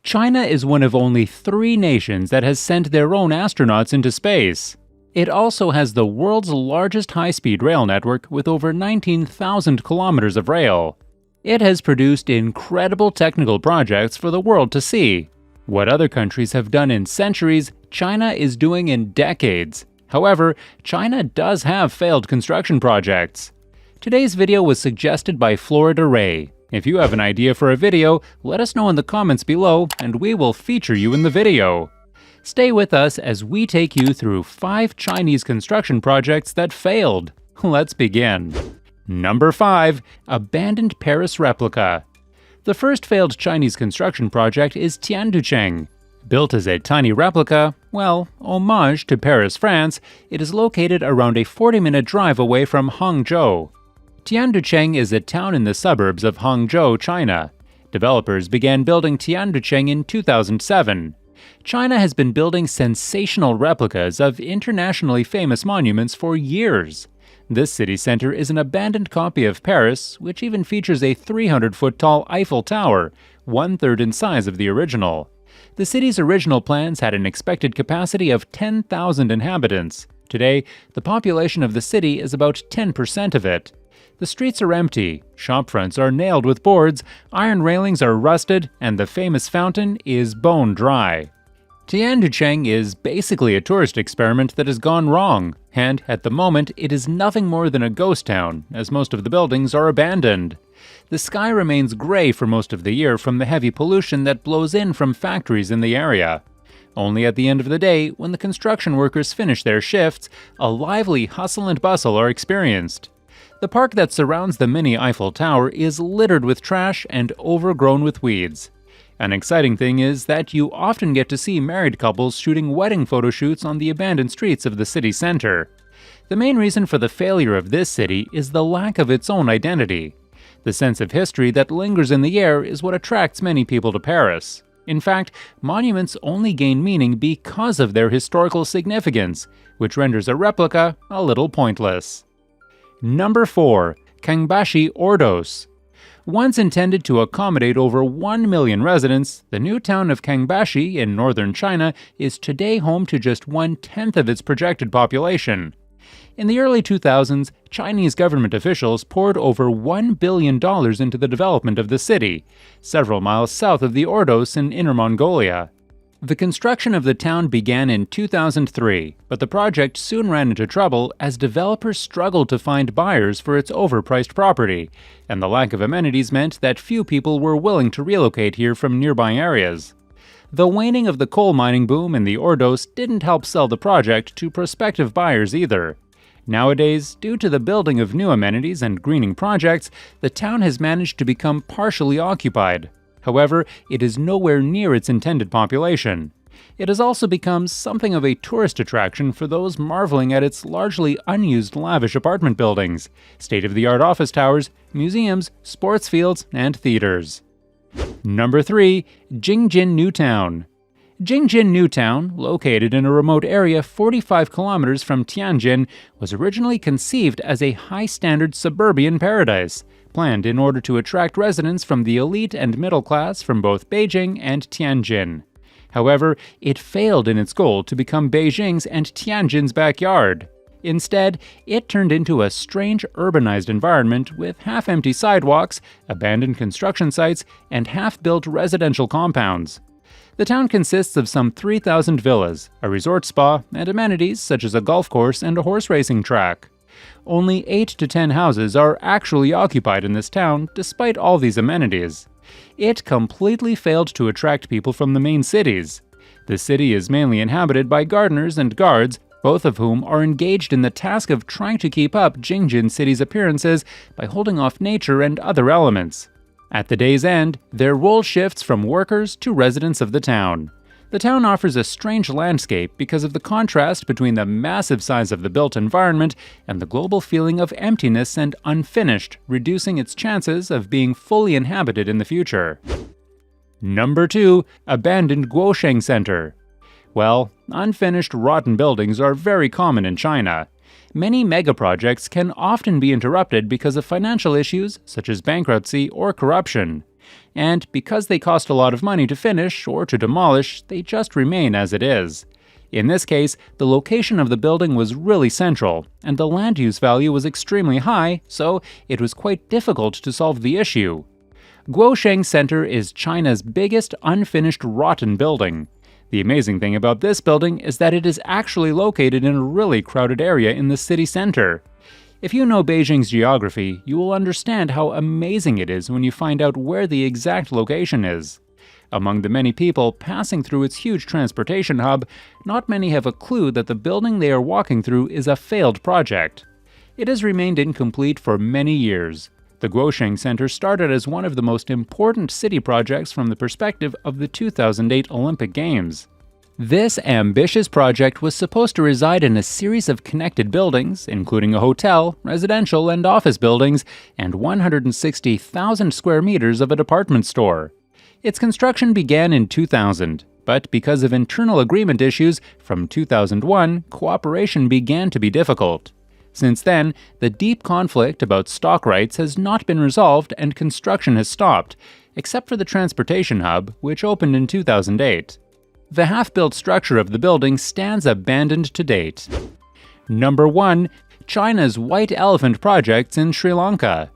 China is one of only 3 nations that has sent their own astronauts into space. It also has the world's largest high-speed rail network with over 19,000 kilometers of rail. It has produced incredible technical projects for the world to see. What other countries have done in centuries, China is doing in decades. However, China does have failed construction projects. Today's video was suggested by Florida Ray. If you have an idea for a video, let us know in the comments below and we will feature you in the video. Stay with us as we take you through 5 Chinese construction projects that failed. Let's begin. Number 5. Abandoned Paris Replica. The first failed Chinese construction project is Tianducheng. Built as a tiny replica, homage to Paris, France, it is located around a 40-minute drive away from Hangzhou. Tianducheng is a town in the suburbs of Hangzhou, China. Developers began building Tianducheng in 2007. China has been building sensational replicas of internationally famous monuments for years. This city center is an abandoned copy of Paris, which even features a 300-foot-tall Eiffel Tower, 1/3 in size of the original. The city's original plans had an expected capacity of 10,000 inhabitants. Today, the population of the city is about 10% of it. The streets are empty, shop fronts are nailed with boards, iron railings are rusted, and the famous fountain is bone dry. Tianducheng is basically a tourist experiment that has gone wrong, and at the moment it is nothing more than a ghost town, as most of the buildings are abandoned. The sky remains gray for most of the year from the heavy pollution that blows in from factories in the area. Only at the end of the day, when the construction workers finish their shifts, a lively hustle and bustle are experienced. The park that surrounds the mini Eiffel Tower is littered with trash and overgrown with weeds. An exciting thing is that you often get to see married couples shooting wedding photo shoots on the abandoned streets of the city center. The main reason for the failure of this city is the lack of its own identity. The sense of history that lingers in the air is what attracts many people to Paris. In fact, monuments only gain meaning because of their historical significance, which renders a replica a little pointless. Number 4. Kangbashi Ordos. Once intended to accommodate over 1 million residents, the new town of Kangbashi in northern China is today home to just 1/10 of its projected population. In the early 2000s, Chinese government officials poured over $1 billion into the development of the city, several miles south of the Ordos in Inner Mongolia. The construction of the town began in 2003, but the project soon ran into trouble as developers struggled to find buyers for its overpriced property, and the lack of amenities meant that few people were willing to relocate here from nearby areas. The waning of the coal mining boom in the Ordos didn't help sell the project to prospective buyers either. Nowadays, due to the building of new amenities and greening projects, the town has managed to become partially occupied. However, it is nowhere near its intended population. It has also become something of a tourist attraction for those marveling at its largely unused lavish apartment buildings, state-of-the-art office towers, museums, sports fields, and theaters. Number 3. Jing Jin New Town. Jing Jin New Town, located in a remote area 45 kilometers from Tianjin, was originally conceived as a high-standard suburban paradise, planned in order to attract residents from the elite and middle class from both Beijing and Tianjin. However, it failed in its goal to become Beijing's and Tianjin's backyard. Instead, it turned into a strange urbanized environment with half-empty sidewalks, abandoned construction sites, and half-built residential compounds. The town consists of some 3,000 villas, a resort spa, and amenities such as a golf course and a horse racing track. Only 8 to 10 houses are actually occupied in this town, despite all these amenities. It completely failed to attract people from the main cities. The city is mainly inhabited by gardeners and guards, both of whom are engaged in the task of trying to keep up Jingjin City's appearances by holding off nature and other elements. At the day's end, their role shifts from workers to residents of the town. The town offers a strange landscape because of the contrast between the massive size of the built environment and the global feeling of emptiness and unfinished, reducing its chances of being fully inhabited in the future. Number 2. Abandoned Guosheng Center. Well, unfinished, rotten buildings are very common in China. Many megaprojects can often be interrupted because of financial issues such as bankruptcy or corruption. And because they cost a lot of money to finish or to demolish, they just remain as it is. In this case, the location of the building was really central, and the land use value was extremely high, so it was quite difficult to solve the issue. Guosheng Center is China's biggest unfinished rotten building. The amazing thing about this building is that it is actually located in a really crowded area in the city center. If you know Beijing's geography, you will understand how amazing it is when you find out where the exact location is. Among the many people passing through its huge transportation hub, not many have a clue that the building they are walking through is a failed project. It has remained incomplete for many years. The Guosheng Center started as one of the most important city projects from the perspective of the 2008 Olympic Games. This ambitious project was supposed to reside in a series of connected buildings, including a hotel, residential and office buildings, and 160,000 square meters of a department store. Its construction began in 2000, but because of internal agreement issues from 2001, cooperation began to be difficult. Since then, the deep conflict about stock rights has not been resolved and construction has stopped, except for the transportation hub, which opened in 2008. The half-built structure of the building stands abandoned to date. Number 1. China's White Elephant projects in Sri Lanka.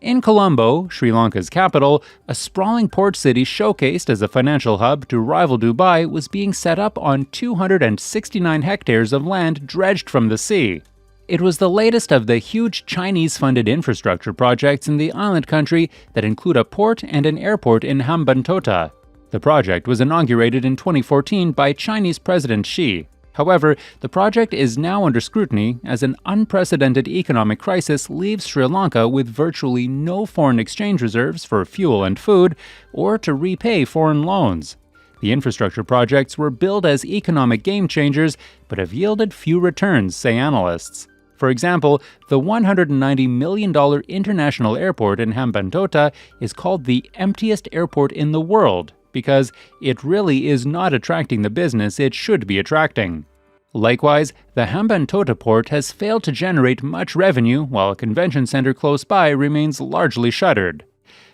In Colombo, Sri Lanka's capital, a sprawling port city showcased as a financial hub to rival Dubai was being set up on 269 hectares of land dredged from the sea. It was the latest of the huge Chinese-funded infrastructure projects in the island country that include a port and an airport in Hambantota. The project was inaugurated in 2014 by Chinese President Xi. However, the project is now under scrutiny as an unprecedented economic crisis leaves Sri Lanka with virtually no foreign exchange reserves for fuel and food, or to repay foreign loans. The infrastructure projects were billed as economic game changers, but have yielded few returns, say analysts. For example, the $190 million international airport in Hambantota is called the emptiest airport in the world, because it really is not attracting the business it should be attracting. Likewise, the Hambantota port has failed to generate much revenue while a convention center close by remains largely shuttered.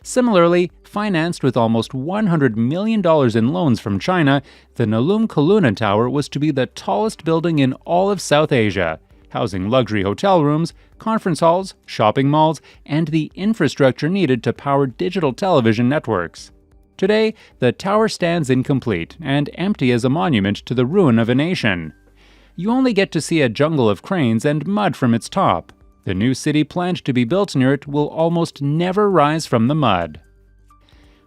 Similarly, financed with almost $100 million in loans from China, the Nalum Kaluna Tower was to be the tallest building in all of South Asia, housing luxury hotel rooms, conference halls, shopping malls, and the infrastructure needed to power digital television networks. Today, the tower stands incomplete and empty as a monument to the ruin of a nation. You only get to see a jungle of cranes and mud from its top. The new city planned to be built near it will almost never rise from the mud.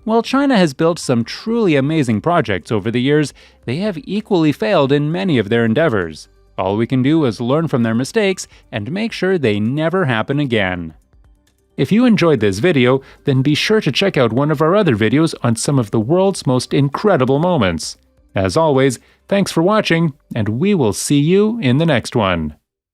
While China has built some truly amazing projects over the years, they have equally failed in many of their endeavors. All we can do is learn from their mistakes and make sure they never happen again. If you enjoyed this video, then be sure to check out one of our other videos on some of the world's most incredible moments. As always, thanks for watching, and we will see you in the next one.